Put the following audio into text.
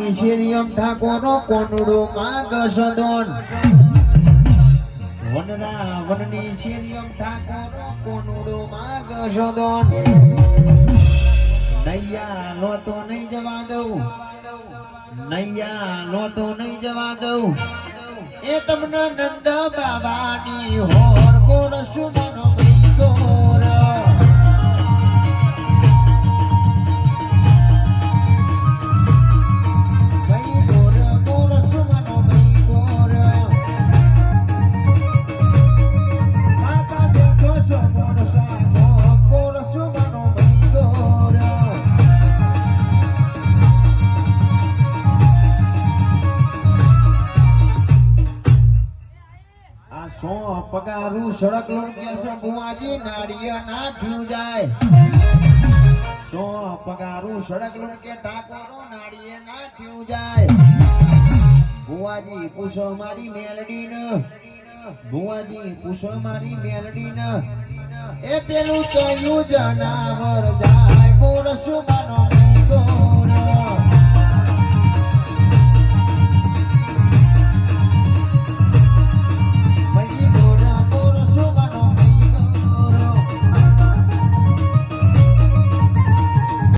વનની શેરીયમ ઠાકોરો કોનુડો માગ સદોન વનની શેરીયમ ઠાકોરો કોનુડો માગ સદોન નૈયા લો તો નહીં જવા દઉં નૈયા લો તો નહીં જવા દઉં એ તમને નંદ બાબાની હોર ગોરસુમનો ભાઈ ગોર ભાઈ ગોર ગોરસુમનો ભાઈ ગોર માતા બેઠો છો મોર સાગો ગોરસુમનો ભાઈ ગોર સો પગારું સડક લોન કેસે બુવાજી નાળિયા ના ઠ્યું જાય સો પગારું સડક લોન કે ઠાકોરો નાળિયા ના ઠ્યું જાય બુવાજી પૂછો મારી મેલડી ન બુવાજી પૂછો મારી મેલડી ન એ પેલું ચોયું જનાવર જાય ગોરસુમાનો